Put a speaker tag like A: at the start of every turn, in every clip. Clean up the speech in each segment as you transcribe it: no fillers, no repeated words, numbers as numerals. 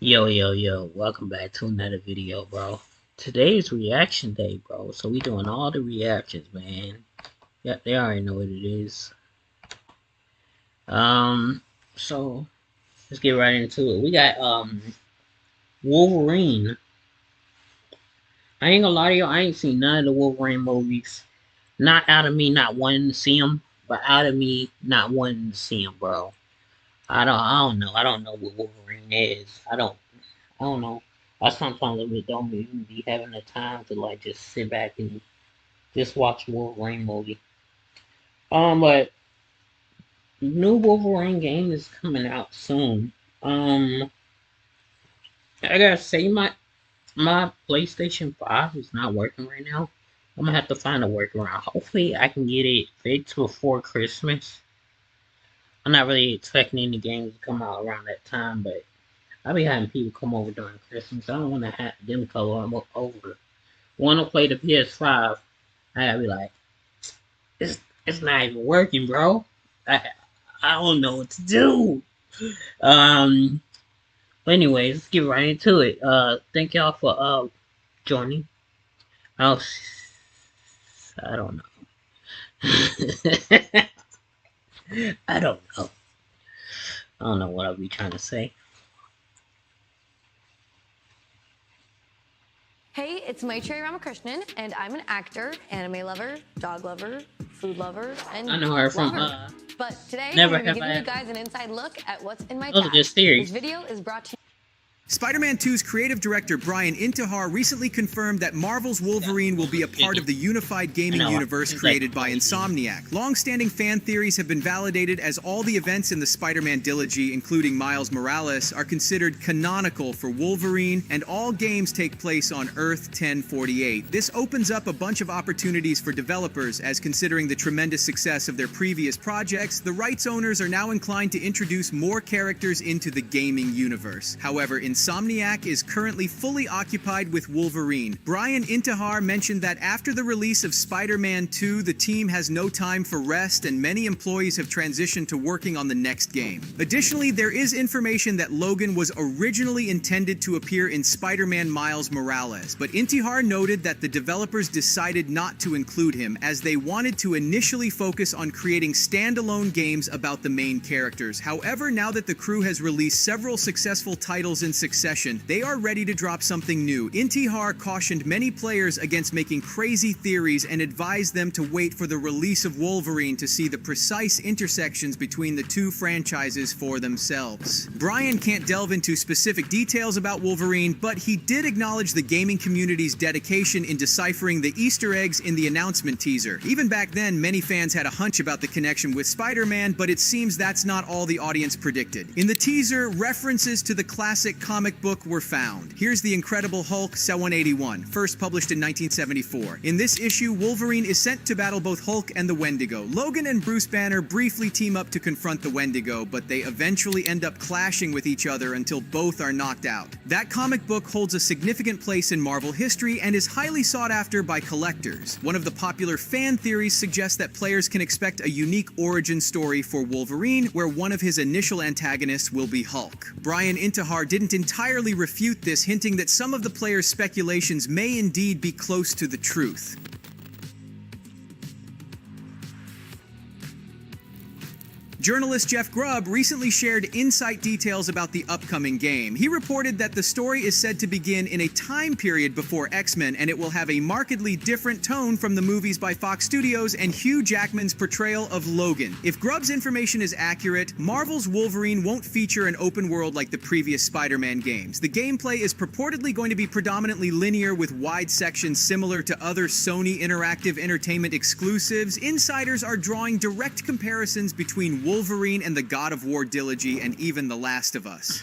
A: Yo, welcome back to another video, bro. Today's reaction day, bro. So we doing all the reactions, man. Yeah, they already know what it is. So let's get right into it. We got Wolverine. I ain't gonna lie to you, I ain't seen none of the Wolverine movies. Not out of me not wanting to see them, but out of me not wanting to see them, bro. I don't know. I don't know what Wolverine is. I don't know. I sometimes don't even be having the time to like just sit back and just watch Wolverine movie. But new Wolverine game is coming out soon. Um, I gotta say my PlayStation 5 is not working right now. I'm gonna have to find a workaround. Hopefully, I can get it fixed before Christmas. I'm not really expecting any games to come out around that time, but I'll be having people come over during Christmas. I don't want to have them come over. Want to play the PS5? I gotta be like, it's not even working, bro. I I don't know what to do. Um. But anyways, let's get right into it. Thank y'all for joining. Oh, I don't know. I don't know. I don't know what I'll be trying to say.
B: Hey, it's Maitreyi Ramakrishnan, and I'm an actor, anime lover, dog lover, food lover, and
A: I know her from
B: lover. But today,
A: Never
B: I'm going
A: Have
B: to be giving
A: I
B: you guys an inside look at what's in my
A: That was a good
B: tab.
A: series.
B: This video is brought to you.
C: Spider-Man 2's creative director Brian Intihar recently confirmed that Marvel's Wolverine will be a part of the unified gaming universe created by Insomniac. Long-standing fan theories have been validated as all the events in the Spider-Man trilogy, including Miles Morales, are considered canonical for Wolverine, and all games take place on Earth 1048. This opens up a bunch of opportunities for developers, as considering the tremendous success of their previous projects, the rights owners are now inclined to introduce more characters into the gaming universe. However, Insomniac is currently fully occupied with Wolverine. Brian Intihar mentioned that after the release of Spider-Man 2, the team has no time for rest and many employees have transitioned to working on the next game. Additionally, there is information that Logan was originally intended to appear in Spider-Man Miles Morales, but Intihar noted that the developers decided not to include him as they wanted to initially focus on creating standalone games about the main characters. However, now that the crew has released several successful titles in succession, they are ready to drop something new. Intihar cautioned many players against making crazy theories and advised them to wait for the release of Wolverine to see the precise intersections between the two franchises for themselves. Brian can't delve into specific details about Wolverine, but he did acknowledge the gaming community's dedication in deciphering the Easter eggs in the announcement teaser. Even back then, many fans had a hunch about the connection with Spider-Man, but it seems that's not all the audience predicted. In the teaser, references to the classic comic book were found. Here's the Incredible Hulk 181, first published in 1974. In this issue, Wolverine is sent to battle both Hulk and the Wendigo. Logan and Bruce Banner briefly team up to confront the Wendigo, but they eventually end up clashing with each other until both are knocked out. That comic book holds a significant place in Marvel history and is highly sought after by collectors. One of the popular fan theories suggests that players can expect a unique origin story for Wolverine, where one of his initial antagonists will be Hulk. Brian Intihar didn't entirely refute this, hinting that some of the players' speculations may indeed be close to the truth. Journalist Jeff Grubb recently shared insight details about the upcoming game. He reported that the story is said to begin in a time period before X-Men, and it will have a markedly different tone from the movies by Fox Studios and Hugh Jackman's portrayal of Logan. If Grubb's information is accurate, Marvel's Wolverine won't feature an open world like the previous Spider-Man games. The gameplay is purportedly going to be predominantly linear with wide sections similar to other Sony Interactive Entertainment exclusives. Insiders are drawing direct comparisons between Wolverine and the God of War trilogy and even The Last of Us.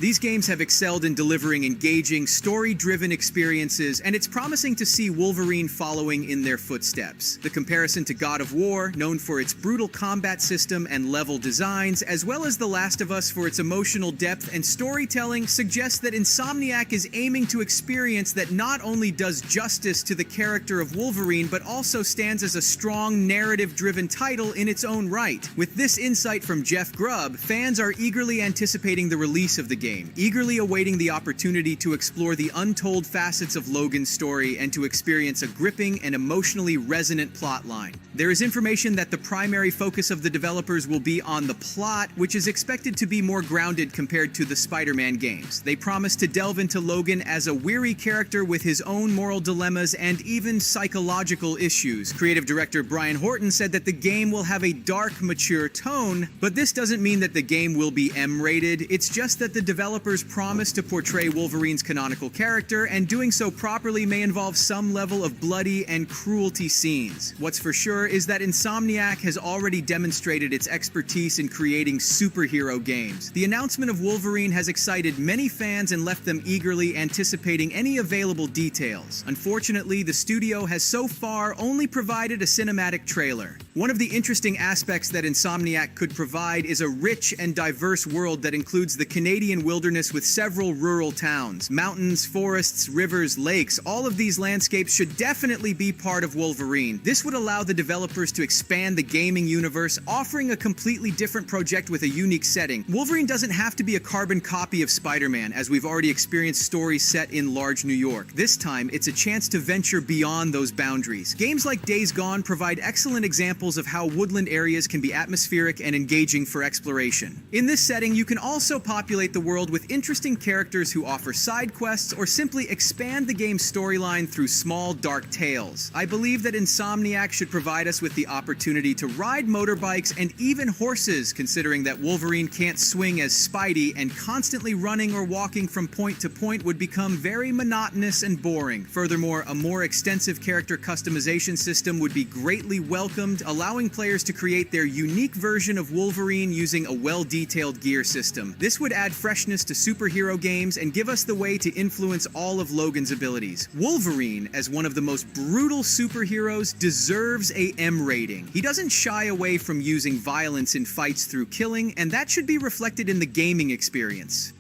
C: These games have excelled in delivering engaging, story-driven experiences, and it's promising to see Wolverine following in their footsteps. The comparison to God of War, known for its brutal combat system and level designs, as well as The Last of Us for its emotional depth and storytelling, suggests that Insomniac is aiming to experience that not only does justice to the character of Wolverine, but also stands as a strong, narrative-driven title in its own right. With this insight from Jeff Grubb, fans are eagerly anticipating the release of the game, eagerly awaiting the opportunity to explore the untold facets of Logan's story and to experience a gripping and emotionally resonant plotline. There is information that the primary focus of the developers will be on the plot, which is expected to be more grounded compared to the Spider-Man games. They promise to delve into Logan as a weary character with his own moral dilemmas and even psychological issues. Creative director Brian Horton said that the game will have a dark, mature tone, but this doesn't mean that the game will be M-rated. It's just that the developers promise to portray Wolverine's canonical character, and doing so properly may involve some level of bloody and cruelty scenes. What's for sure is that Insomniac has already demonstrated its expertise in creating superhero games. The announcement of Wolverine has excited many fans and left them eagerly anticipating any available details. Unfortunately, the studio has so far only provided a cinematic trailer. One of the interesting aspects that Insomniac could provide is a rich and diverse world that includes the Canadian wilderness with several rural towns. Mountains, forests, rivers, lakes, all of these landscapes should definitely be part of Wolverine. This would allow the developers to expand the gaming universe, offering a completely different project with a unique setting. Wolverine doesn't have to be a carbon copy of Spider-Man, as we've already experienced stories set in large New York. This time, it's a chance to venture beyond those boundaries. Games like Days Gone provide excellent examples of how woodland areas can be atmospheric and engaging for exploration. In this setting, you can also populate the world with interesting characters who offer side quests or simply expand the game's storyline through small, dark tales. I believe that Insomniac should provide us with the opportunity to ride motorbikes and even horses, considering that Wolverine can't swing as Spidey, and constantly running or walking from point to point would become very monotonous and boring. Furthermore, a more extensive character customization system would be greatly welcomed, allowing players to create their unique version of Wolverine using a well-detailed gear system. This would add freshness to superhero games and give us the way to influence all of Logan's abilities. Wolverine, as one of the most brutal superheroes, deserves a M rating. He doesn't shy away from using violence in fights through killing, and that should be reflected in the gaming experience.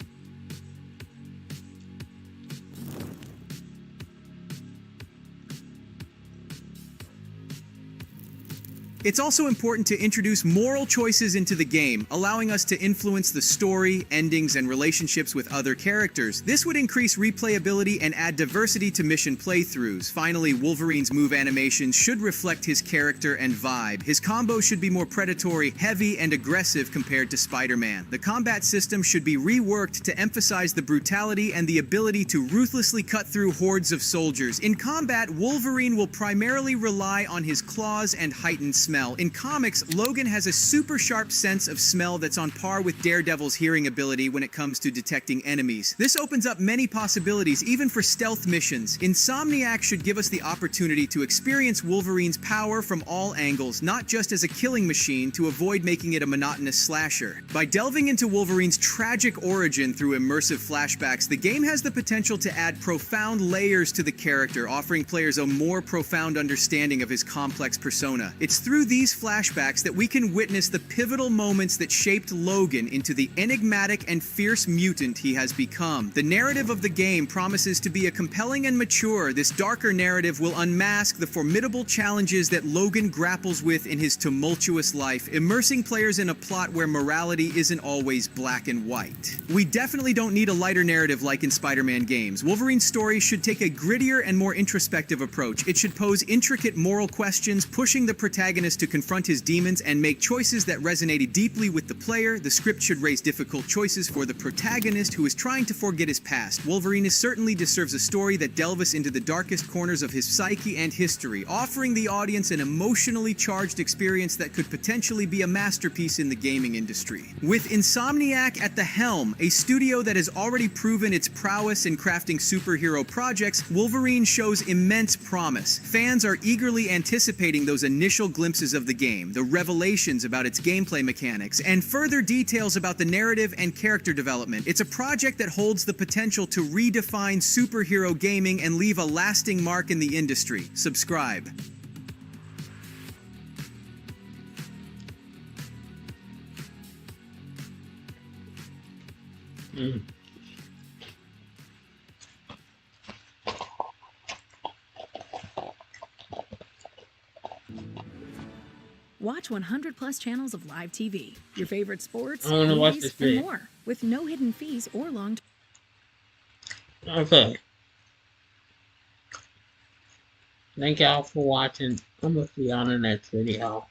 C: It's also important to introduce moral choices into the game, allowing us to influence the story, endings, and relationships with other characters. This would increase replayability and add diversity to mission playthroughs. Finally, Wolverine's move animations should reflect his character and vibe. His combos should be more predatory, heavy, and aggressive compared to Spider-Man. The combat system should be reworked to emphasize the brutality and the ability to ruthlessly cut through hordes of soldiers. In combat, Wolverine will primarily rely on his claws and heightened smell. In comics, Logan has a super sharp sense of smell that's on par with Daredevil's hearing ability when it comes to detecting enemies. This opens up many possibilities, even for stealth missions. Insomniac should give us the opportunity to experience Wolverine's power from all angles, not just as a killing machine to avoid making it a monotonous slasher. By delving into Wolverine's tragic origin through immersive flashbacks, the game has the potential to add profound layers to the character, offering players a more profound understanding of his complex persona. It's through these flashbacks that we can witness the pivotal moments that shaped Logan into the enigmatic and fierce mutant he has become. The narrative of the game promises to be a compelling and mature. This darker narrative will unmask the formidable challenges that Logan grapples with in his tumultuous life, immersing players in a plot where morality isn't always black and white. We definitely don't need a lighter narrative like in Spider-Man games. Wolverine's story should take a grittier and more introspective approach. It should pose intricate moral questions, pushing the protagonist to confront his demons and make choices that resonated deeply with the player. The script should raise difficult choices for the protagonist who is trying to forget his past. Wolverine certainly deserves a story that delves into the darkest corners of his psyche and history, offering the audience an emotionally charged experience that could potentially be a masterpiece in the gaming industry. With Insomniac at the helm, a studio that has already proven its prowess in crafting superhero projects, Wolverine shows immense promise. Fans are eagerly anticipating those initial glimpses of the game, the revelations about its gameplay mechanics, and further details about the narrative and character development. It's a project that holds the potential to redefine superhero gaming and leave a lasting mark in the industry. Subscribe.
D: Watch 100 plus channels of live TV, your favorite sports,
A: I wanna watch
D: movies,
A: this
D: and
A: bit.
D: more.
C: with no hidden fees or long.
A: Okay. Thank y'all for watching. I'm gonna see y'all in the next video.